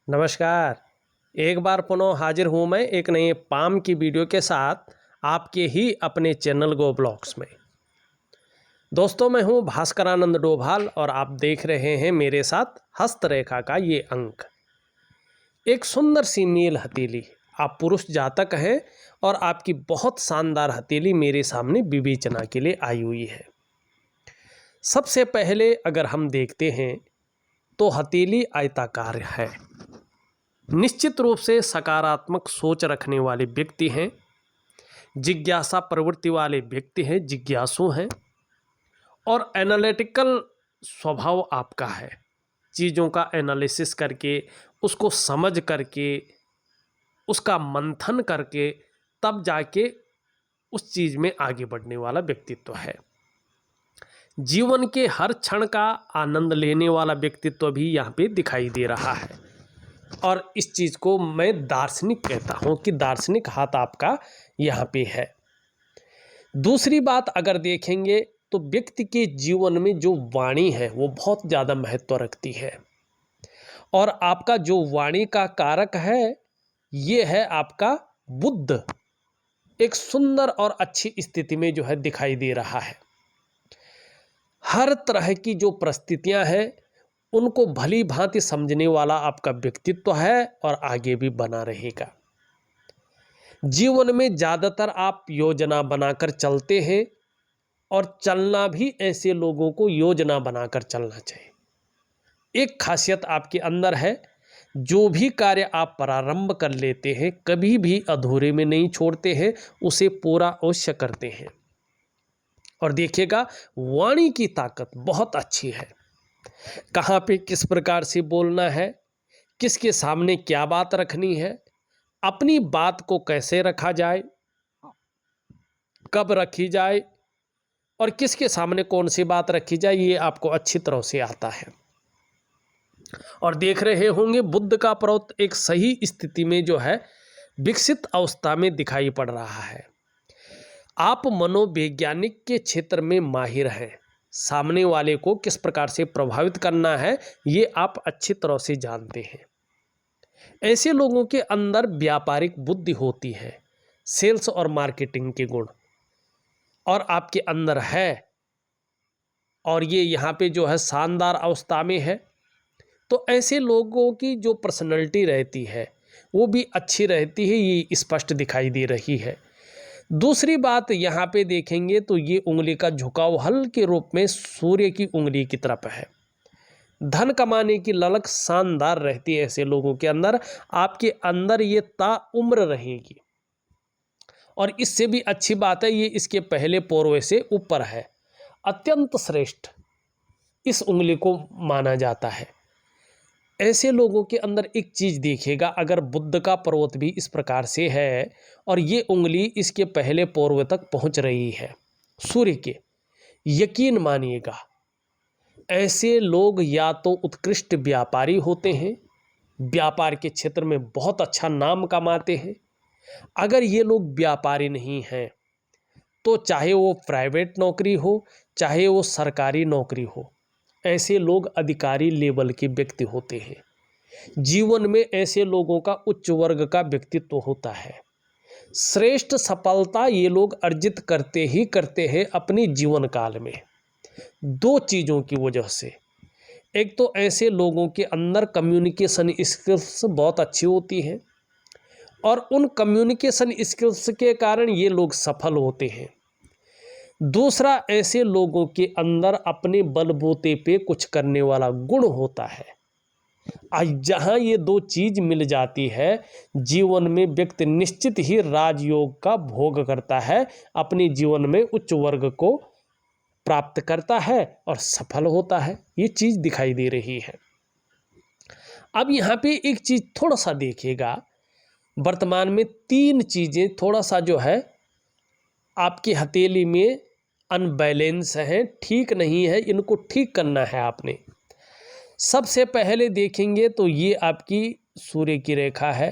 नमस्कार। एक बार पुनः हाजिर हूँ मैं एक नए पाम की वीडियो के साथ आपके ही अपने चैनल गो ब्लॉग्स में। दोस्तों, मैं हूँ भास्करानंद डोभाल और आप देख रहे हैं मेरे साथ हस्तरेखा का ये अंक। एक सुंदर सी नील हथेली, आप पुरुष जातक हैं और आपकी बहुत शानदार हथेली मेरे सामने विवेचना के लिए आई हुई है। सबसे पहले अगर हम देखते हैं तो हथेली आयताकार है। निश्चित रूप से सकारात्मक सोच रखने वाले व्यक्ति हैं, जिज्ञासा प्रवृत्ति वाले व्यक्ति हैं, जिज्ञासु हैं और एनालिटिकल स्वभाव आपका है। चीज़ों का एनालिसिस करके, उसको समझ करके, उसका मंथन करके तब जाके उस चीज़ में आगे बढ़ने वाला व्यक्तित्व है। जीवन के हर क्षण का आनंद लेने वाला व्यक्तित्व भी यहाँ पे दिखाई दे रहा है और इस चीज़ को मैं दार्शनिक कहता हूँ कि दार्शनिक हाथ आपका यहाँ पे है। दूसरी बात अगर देखेंगे तो व्यक्ति के जीवन में जो वाणी है वो बहुत ज़्यादा महत्व रखती है और आपका जो वाणी का कारक है ये है आपका बुद्ध। एक सुंदर और अच्छी स्थिति में जो है दिखाई दे रहा है। हर तरह की जो परिस्थितियाँ हैं उनको भली भांति समझने वाला आपका व्यक्तित्व है और आगे भी बना रहेगा। जीवन में ज़्यादातर आप योजना बनाकर चलते हैं और चलना भी ऐसे लोगों को योजना बनाकर चलना चाहिए। एक खासियत आपके अंदर है, जो भी कार्य आप प्रारंभ कर लेते हैं कभी भी अधूरे में नहीं छोड़ते हैं, उसे पूरा अवश्य करते हैं। और देखिएगा वाणी की ताकत बहुत अच्छी है। कहाँ पे किस प्रकार से बोलना है, किसके सामने क्या बात रखनी है, अपनी बात को कैसे रखा जाए, कब रखी जाए और किसके सामने कौन सी बात रखी जाए, ये आपको अच्छी तरह से आता है। और देख रहे होंगे बुद्ध का प्रवृत्त एक सही स्थिति में जो है विकसित अवस्था में दिखाई पड़ रहा है। आप मनोवैज्ञानिक के क्षेत्र में माहिर हैं। सामने वाले को किस प्रकार से प्रभावित करना है ये आप अच्छी तरह से जानते हैं। ऐसे लोगों के अंदर व्यापारिक बुद्धि होती है, सेल्स और मार्केटिंग के गुण और आपके अंदर है और ये यहाँ पे जो है शानदार अवस्था में है। तो ऐसे लोगों की जो पर्सनैलिटी रहती है वो भी अच्छी रहती है, ये स्पष्ट दिखाई दे रही है। दूसरी बात यहाँ पे देखेंगे तो ये उंगली का झुकाव हल्के रूप में सूर्य की उंगली की तरफ है। धन कमाने की ललक शानदार रहती है ऐसे लोगों के अंदर। आपके अंदर ये ताउम्र रहेगी और इससे भी अच्छी बात है ये इसके पहले पोरवे से ऊपर है। अत्यंत श्रेष्ठ इस उंगली को माना जाता है। ऐसे लोगों के अंदर एक चीज़ देखिएगा, अगर बुद्ध का पर्वत भी इस प्रकार से है और ये उंगली इसके पहले पोरवे तक पहुंच रही है सूर्य के, यकीन मानिएगा ऐसे लोग या तो उत्कृष्ट व्यापारी होते हैं, व्यापार के क्षेत्र में बहुत अच्छा नाम कमाते हैं। अगर ये लोग व्यापारी नहीं हैं तो चाहे वो प्राइवेट नौकरी हो चाहे वो सरकारी नौकरी हो, ऐसे लोग अधिकारी लेवल के व्यक्ति होते हैं। जीवन में ऐसे लोगों का उच्च वर्ग का व्यक्तित्व होता है। श्रेष्ठ सफलता ये लोग अर्जित करते ही करते हैं अपनी जीवन काल में, दो चीज़ों की वजह से। एक तो ऐसे लोगों के अंदर कम्युनिकेशन स्किल्स बहुत अच्छी होती हैं और उन कम्युनिकेशन स्किल्स के कारण ये लोग सफल होते हैं। दूसरा, ऐसे लोगों के अंदर अपने बलबूते पे कुछ करने वाला गुण होता है। आज जहाँ ये दो चीज़ मिल जाती है जीवन में व्यक्ति निश्चित ही राजयोग का भोग करता है, अपने जीवन में उच्च वर्ग को प्राप्त करता है और सफल होता है। ये चीज़ दिखाई दे रही है। अब यहाँ पे एक चीज़ थोड़ा सा देखिएगा, वर्तमान में तीन चीज़ें थोड़ा सा जो है आपकी हथेली में अनबैलेंस है, ठीक नहीं है, इनको ठीक करना है आपने। सबसे पहले देखेंगे तो ये आपकी सूर्य की रेखा है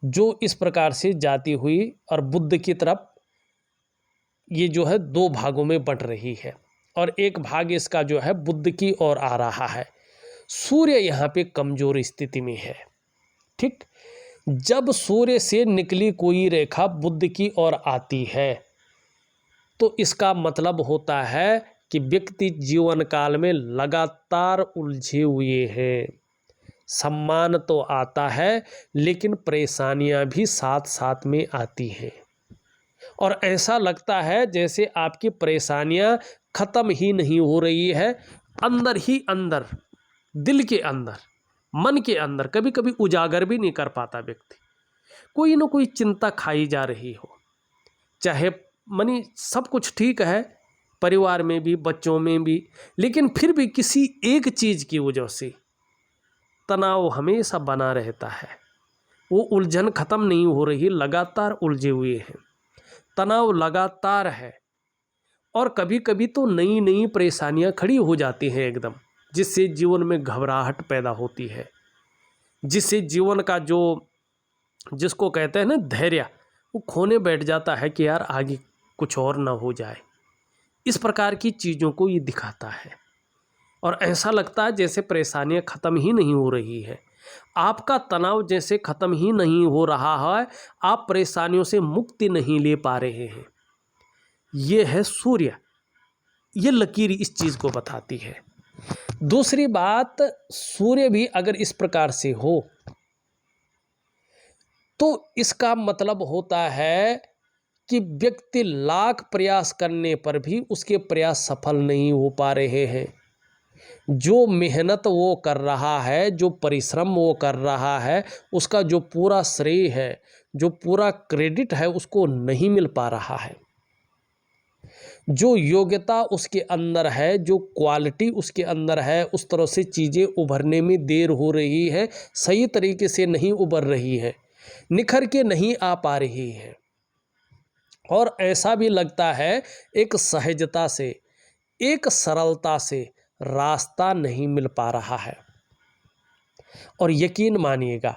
जो इस प्रकार से जाती हुई और बुद्ध की तरफ ये जो है दो भागों में बंट रही है और एक भाग इसका जो है बुद्ध की ओर आ रहा है। सूर्य यहाँ पे कमजोर स्थिति में है। ठीक, जब सूर्य से निकली कोई रेखा बुध की ओर आती है तो इसका मतलब होता है कि व्यक्ति जीवन काल में लगातार उलझे हुए हैं। सम्मान तो आता है लेकिन परेशानियां भी साथ साथ में आती हैं और ऐसा लगता है जैसे आपकी परेशानियां खत्म ही नहीं हो रही है। अंदर ही अंदर, दिल के अंदर, मन के अंदर कभी कभी उजागर भी नहीं कर पाता व्यक्ति, कोई ना कोई चिंता खाई जा रही हो। चाहे मनी सब कुछ ठीक है, परिवार में भी, बच्चों में भी, लेकिन फिर भी किसी एक चीज़ की वजह से तनाव हमेशा बना रहता है। वो उलझन ख़त्म नहीं हो रही, लगातार उलझे हुए हैं, तनाव लगातार है और कभी कभी तो नई नई परेशानियां खड़ी हो जाती हैं एकदम, जिससे जीवन में घबराहट पैदा होती है, जिससे जीवन का जो, जिसको कहते हैं ना धैर्य, वो खोने बैठ जाता है कि यार आगे कुछ और ना हो जाए। इस प्रकार की चीज़ों को ये दिखाता है और ऐसा लगता है जैसे परेशानियां ख़त्म ही नहीं हो रही है, आपका तनाव जैसे ख़त्म ही नहीं हो रहा है, आप परेशानियों से मुक्ति नहीं ले पा रहे हैं। ये है सूर्य, ये लकीर इस चीज़ को बताती है। दूसरी बात, सूर्य भी अगर इस प्रकार से हो तो इसका मतलब होता है कि व्यक्ति लाख प्रयास करने पर भी उसके प्रयास सफल नहीं हो पा रहे हैं। जो मेहनत वो कर रहा है, जो परिश्रम वो कर रहा है, उसका जो पूरा श्रेय है, जो पूरा क्रेडिट है, उसको नहीं मिल पा रहा है। जो योग्यता उसके अंदर है, जो क्वालिटी उसके अंदर है, उस तरह से चीज़ें उभरने में देर हो रही है, सही तरीके से नहीं उभर रही है, निखर के नहीं आ पा रही है। और ऐसा भी लगता है एक सहजता से, एक सरलता से रास्ता नहीं मिल पा रहा है। और यकीन मानिएगा,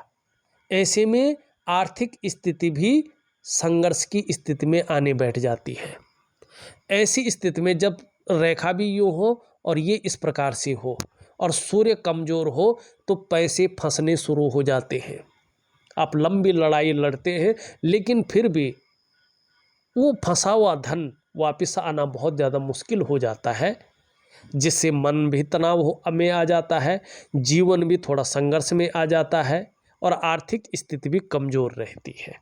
ऐसे में आर्थिक स्थिति भी संघर्ष की स्थिति में आने बैठ जाती है। ऐसी स्थिति में जब रेखा भी यूँ हो और ये इस प्रकार से हो और सूर्य कमज़ोर हो तो पैसे फंसने शुरू हो जाते हैं। आप लंबी लड़ाई लड़ते हैं लेकिन फिर भी वो फंसा हुआ धन वापस आना बहुत ज़्यादा मुश्किल हो जाता है, जिससे मन भी तनाव में आ जाता है, जीवन भी थोड़ा संघर्ष में आ जाता है और आर्थिक स्थिति भी कमज़ोर रहती है।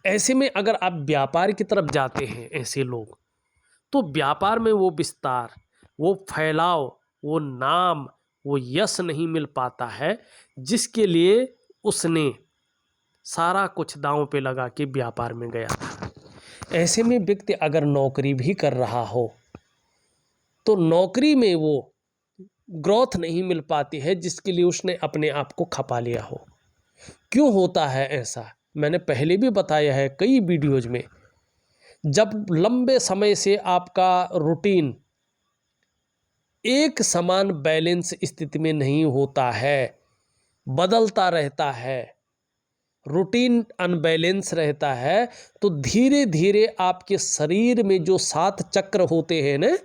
ऐसे में अगर आप व्यापार की तरफ जाते हैं ऐसे लोग, तो व्यापार में वो विस्तार, वो फैलाव, वो नाम, वो यश नहीं मिल पाता है जिसके लिए उसने सारा कुछ दांव पे लगा के व्यापार में गया था। ऐसे में व्यक्ति अगर नौकरी भी कर रहा हो तो नौकरी में वो ग्रोथ नहीं मिल पाती है जिसके लिए उसने अपने आप को खपा लिया हो। क्यों होता है ऐसा? मैंने पहले भी बताया है कई वीडियोज में। जब लंबे समय से आपका रूटीन एक समान बैलेंस स्थिति में नहीं होता है, बदलता रहता है, रूटीन अनबैलेंस रहता है, तो धीरे धीरे आपके शरीर में जो 7 चक्र होते हैं ना,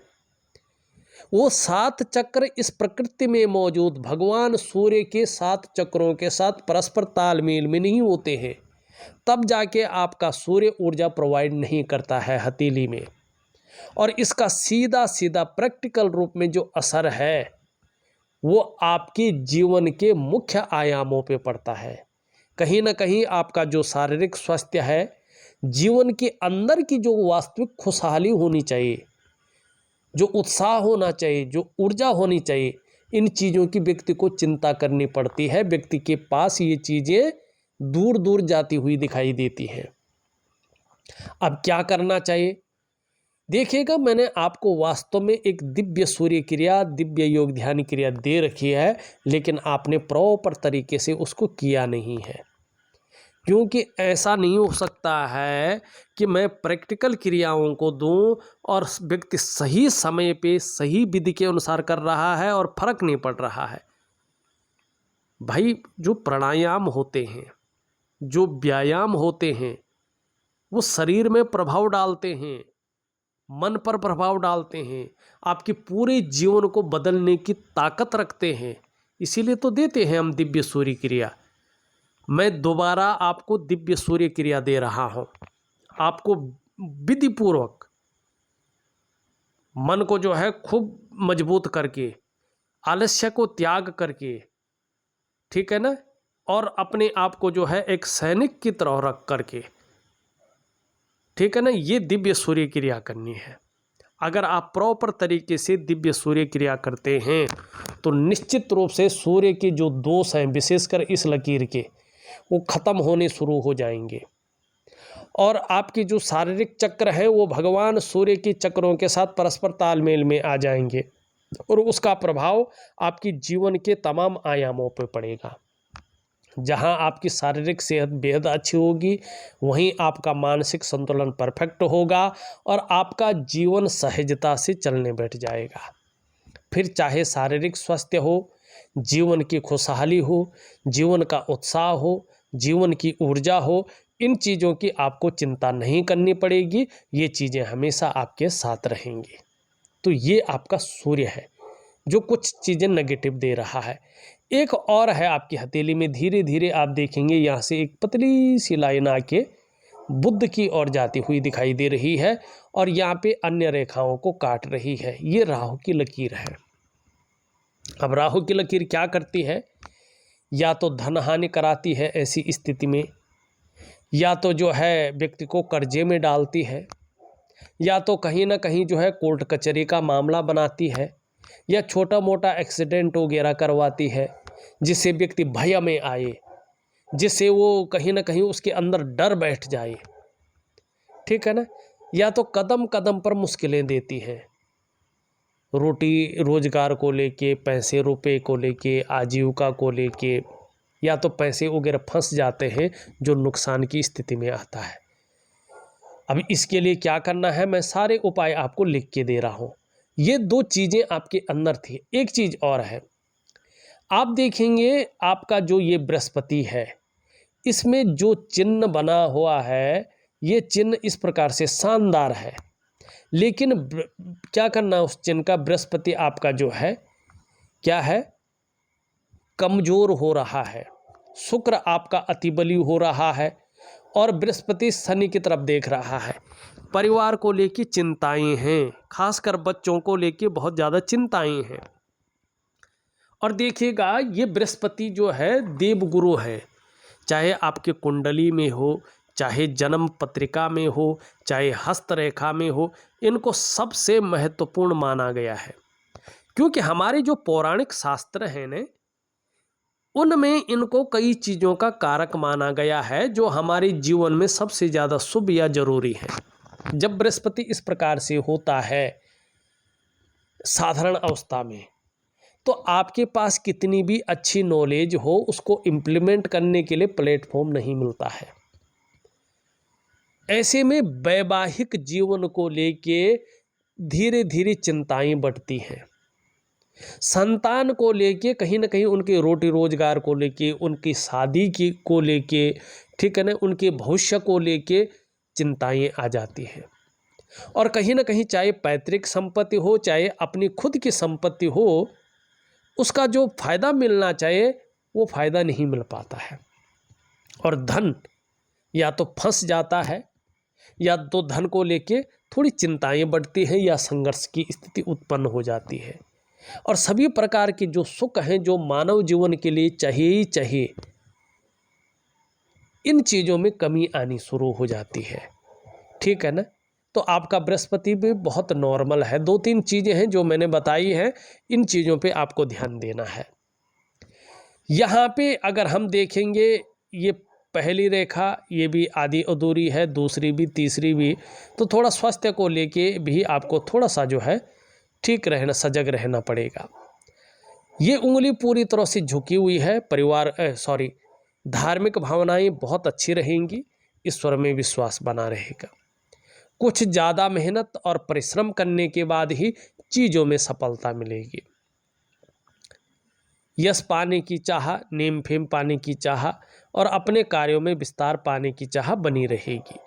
वो 7 चक्र इस प्रकृति में मौजूद भगवान सूर्य के 7 चक्रों के साथ परस्पर तालमेल में नहीं होते हैं। तब जाके आपका सूर्य ऊर्जा प्रोवाइड नहीं करता है हथेली में, और इसका सीधा सीधा प्रैक्टिकल रूप में जो असर है वो आपके जीवन के मुख्य आयामों पे पड़ता है। कहीं ना कहीं आपका जो शारीरिक स्वास्थ्य है, जीवन के अंदर की जो वास्तविक खुशहाली होनी चाहिए, जो उत्साह होना चाहिए, जो ऊर्जा होनी चाहिए, इन चीज़ों की व्यक्ति को चिंता करनी पड़ती है। व्यक्ति के पास ये चीज़ें दूर दूर जाती हुई दिखाई देती हैं। अब क्या करना चाहिए? देखिएगा, मैंने आपको वास्तव में एक दिव्य सूर्य क्रिया, दिव्य योग ध्यान क्रिया दे रखी है, लेकिन आपने प्रॉपर तरीके से उसको किया नहीं है। क्योंकि ऐसा नहीं हो सकता है कि मैं प्रैक्टिकल क्रियाओं को दूं और व्यक्ति सही समय पे सही विधि के अनुसार कर रहा है और फर्क नहीं पड़ रहा है। भाई, जो प्राणायाम होते हैं, जो व्यायाम होते हैं, वो शरीर में प्रभाव डालते हैं। मन पर प्रभाव डालते हैं, आपके पूरे जीवन को बदलने की ताकत रखते हैं। इसीलिए तो देते हैं हम दिव्य सूर्य क्रिया। मैं दोबारा आपको दिव्य सूर्य क्रिया दे रहा हूँ। आपको विधि पूर्वक मन को जो है खूब मजबूत करके, आलस्य को त्याग करके, ठीक है ना, और अपने आप को जो है एक सैनिक की तरह रख करके, ठीक है ना, ये दिव्य सूर्य क्रिया करनी है। अगर आप प्रॉपर तरीके से दिव्य सूर्य क्रिया करते हैं तो निश्चित रूप से सूर्य के जो दोष हैं, विशेषकर इस लकीर के, वो खत्म होने शुरू हो जाएंगे और आपके जो शारीरिक चक्र हैं वो भगवान सूर्य के चक्रों के साथ परस्पर तालमेल में आ जाएंगे और उसका प्रभाव आपकी जीवन के तमाम आयामों पर पड़ेगा। जहां आपकी शारीरिक सेहत बेहद अच्छी होगी, वहीं आपका मानसिक संतुलन परफेक्ट होगा और आपका जीवन सहजता से चलने बैठ जाएगा। फिर चाहे शारीरिक स्वास्थ्य हो, जीवन की खुशहाली हो, जीवन का उत्साह हो, जीवन की ऊर्जा हो, इन चीज़ों की आपको चिंता नहीं करनी पड़ेगी। ये चीज़ें हमेशा आपके साथ रहेंगी। तो ये आपका सूर्य है जो कुछ चीज़ें नेगेटिव दे रहा है। एक और है आपकी हथेली में, धीरे धीरे आप देखेंगे यहाँ से एक पतली सी लाइन आके बुध की ओर जाती हुई दिखाई दे रही है और यहाँ पे अन्य रेखाओं को काट रही है। ये राहु की लकीर है। अब राहु की लकीर क्या करती है? या तो धन हानि कराती है ऐसी स्थिति में, या तो जो है व्यक्ति को कर्जे में डालती है, या तो कहीं ना कहीं जो है कोर्ट कचहरी का मामला बनाती है, या छोटा मोटा एक्सीडेंट वगैरह करवाती है जिससे व्यक्ति भय में आए, जिससे वो कहीं ना कहीं उसके अंदर डर बैठ जाए, ठीक है ना। या तो कदम कदम पर मुश्किलें देती हैं, रोटी रोजगार को लेके, पैसे रुपए को लेके, आजीविका को लेके, या तो पैसे वगैरह फंस जाते हैं जो नुकसान की स्थिति में आता है। अब इसके लिए क्या करना है, मैं सारे उपाय आपको लिख के दे रहा हूँ। ये दो चीज़ें आपके अंदर थी। एक चीज़ और है, आप देखेंगे आपका जो ये बृहस्पति है, इसमें जो चिन्ह बना हुआ है, ये चिन्ह इस प्रकार से शानदार है, लेकिन क्या करना उस चिन्ह का, बृहस्पति आपका जो है क्या है, कमज़ोर हो रहा है, शुक्र आपका अतिबली हो रहा है और बृहस्पति शनि की तरफ देख रहा है। परिवार को लेके चिंताएं हैं, खासकर बच्चों को लेके बहुत ज़्यादा चिंताएं हैं। और देखिएगा ये बृहस्पति जो है देवगुरु है, चाहे आपके कुंडली में हो, चाहे जन्म पत्रिका में हो, चाहे हस्तरेखा में हो, इनको सबसे महत्वपूर्ण माना गया है। क्योंकि हमारे जो पौराणिक शास्त्र हैं ने, उनमें इनको कई चीज़ों का कारक माना गया है जो हमारे जीवन में सबसे ज़्यादा शुभ या जरूरी है। जब बृहस्पति इस प्रकार से होता है साधारण अवस्था में, तो आपके पास कितनी भी अच्छी नॉलेज हो, उसको इम्प्लीमेंट करने के लिए प्लेटफॉर्म नहीं मिलता है। ऐसे में वैवाहिक जीवन को लेके धीरे धीरे चिंताएं बढ़ती हैं। संतान को लेके कहीं ना कहीं उनके रोटी रोजगार को लेके, उनकी शादी की को लेके, ठीक है ना, उनके भविष्य को लेके चिंताएं आ जाती हैं। और कहीं ना कहीं चाहे पैतृक संपत्ति हो, चाहे अपनी खुद की संपत्ति हो, उसका जो फायदा मिलना चाहिए वो फायदा नहीं मिल पाता है। और धन या तो फंस जाता है, या तो धन को लेके थोड़ी चिंताएं बढ़ती हैं, या संघर्ष की स्थिति उत्पन्न हो जाती है। और सभी प्रकार के जो सुख हैं जो मानव जीवन के लिए चाहिए ही चाहिए, इन चीज़ों में कमी आनी शुरू हो जाती है, ठीक है ना। तो आपका बृहस्पति भी बहुत नॉर्मल है। दो तीन चीज़ें हैं जो मैंने बताई हैं, इन चीज़ों पे आपको ध्यान देना है। यहाँ पे अगर हम देखेंगे, ये पहली रेखा ये भी आधी अधूरी है, दूसरी भी, तीसरी भी, तो थोड़ा स्वास्थ्य को लेके भी आपको थोड़ा सा जो है ठीक रहना, सजग रहना पड़ेगा। ये उंगली पूरी तरह से झुकी हुई है। धार्मिक भावनाएं बहुत अच्छी रहेंगी, ईश्वर में विश्वास बना रहेगा। कुछ ज़्यादा मेहनत और परिश्रम करने के बाद ही चीज़ों में सफलता मिलेगी। यश पाने की चाह, नेम फेम पाने की चाह और अपने कार्यों में विस्तार पाने की चाह बनी रहेगी।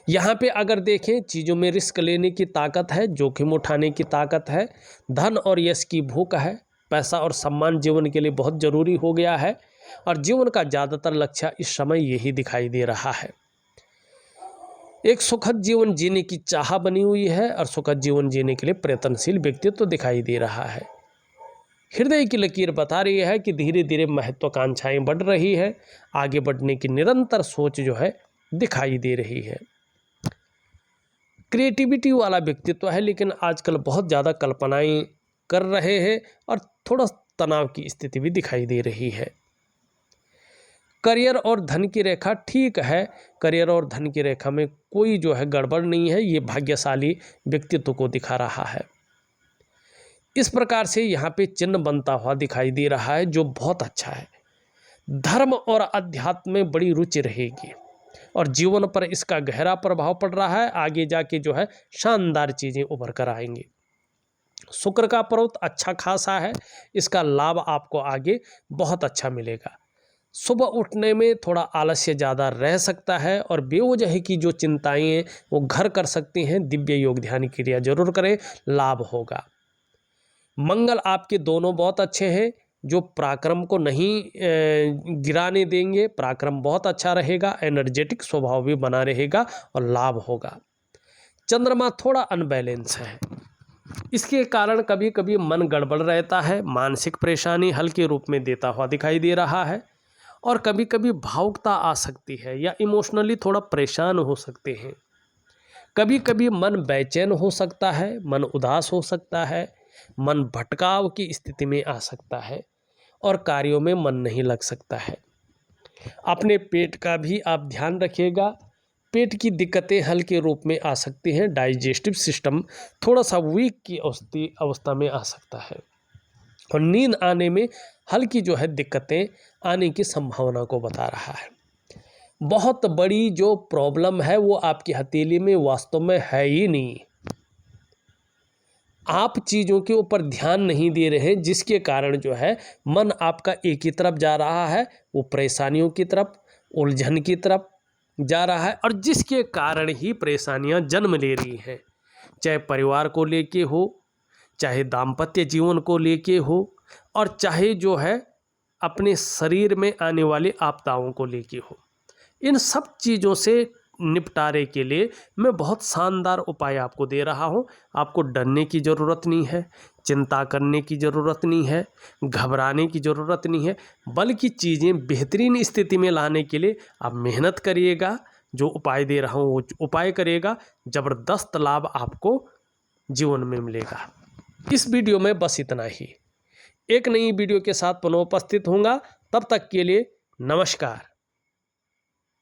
यहाँ पे अगर देखें, चीज़ों में रिस्क लेने की ताकत है, जोखिम उठाने की ताकत है, धन और यश की भूख है, पैसा और सम्मान जीवन के लिए बहुत ज़रूरी हो गया है और जीवन का ज़्यादातर लक्ष्य इस समय यही दिखाई दे रहा है। एक सुखद जीवन जीने की चाह बनी हुई है और सुखद जीवन जीने के लिए प्रयत्नशील व्यक्तित्व तो दिखाई दे रहा है। हृदय की लकीर बता रही है कि धीरे धीरे महत्वाकांक्षाएं बढ़ रही है, आगे बढ़ने की निरंतर सोच जो है दिखाई दे रही है। क्रिएटिविटी वाला व्यक्तित्व है, लेकिन आजकल बहुत ज़्यादा कल्पनाएं कर रहे हैं और थोड़ा तनाव की स्थिति भी दिखाई दे रही है। करियर और धन की रेखा ठीक है, करियर और धन की रेखा में कोई जो है गड़बड़ नहीं है, ये भाग्यशाली व्यक्तित्व को दिखा रहा है। इस प्रकार से यहाँ पे चिन्ह बनता हुआ दिखाई दे रहा है, जो बहुत अच्छा है। धर्म और अध्यात्म में बड़ी रुचि रहेगी और जीवन पर इसका गहरा प्रभाव पड़ रहा है। आगे जाके जो है शानदार चीज़ें उभर कर आएंगी। शुक्र का पर्वत अच्छा खासा है, इसका लाभ आपको आगे बहुत अच्छा मिलेगा। सुबह उठने में थोड़ा आलस्य ज़्यादा रह सकता है और बेवजह की जो चिंताएं हैं वो घर कर सकती हैं। दिव्य योग ध्यान क्रिया जरूर करें, लाभ होगा। मंगल आपके दोनों बहुत अच्छे हैं, जो पराक्रम को नहीं गिराने देंगे। पराक्रम बहुत अच्छा रहेगा, एनर्जेटिक स्वभाव भी बना रहेगा और लाभ होगा। चंद्रमा थोड़ा अनबैलेंस है, इसके कारण कभी कभी मन गड़बड़ रहता है, मानसिक परेशानी हल्के रूप में देता हुआ दिखाई दे रहा है और कभी कभी भावुकता आ सकती है या इमोशनली थोड़ा परेशान हो सकते हैं। कभी कभी मन बेचैन हो सकता है, मन उदास हो सकता है, मन भटकाव की स्थिति में आ सकता है और कार्यों में मन नहीं लग सकता है। अपने पेट का भी आप ध्यान रखिएगा, पेट की दिक्कतें हल्के रूप में आ सकती हैं। डाइजेस्टिव सिस्टम थोड़ा सा वीक की अवस्था में आ सकता है और नींद आने में हल्की जो है दिक्कतें आने की संभावना को बता रहा है। बहुत बड़ी जो प्रॉब्लम है वो आपकी हथेली में वास्तव में है ही नहीं, आप चीज़ों के ऊपर ध्यान नहीं दे रहे, जिसके कारण जो है मन आपका एक ही तरफ जा रहा है, वो परेशानियों की तरफ, उलझन की तरफ जा रहा है और जिसके कारण ही परेशानियां जन्म ले रही हैं। चाहे परिवार को लेके हो, चाहे दाम्पत्य जीवन को लेके हो और चाहे जो है अपने शरीर में आने वाली आपदाओं को लेके हो। इन सब चीज़ों से निपटारे के लिए मैं बहुत शानदार उपाय आपको दे रहा हूं। आपको डरने की ज़रूरत नहीं है, चिंता करने की ज़रूरत नहीं है, घबराने की ज़रूरत नहीं है, बल्कि चीज़ें बेहतरीन स्थिति में लाने के लिए आप मेहनत करिएगा। जो उपाय दे रहा हूं वो उपाय करिएगा, ज़बरदस्त लाभ आपको जीवन में मिलेगा। इस वीडियो में बस इतना ही। एक नई वीडियो के साथ पुनः उपस्थित होऊंगा, तब तक के लिए नमस्कार।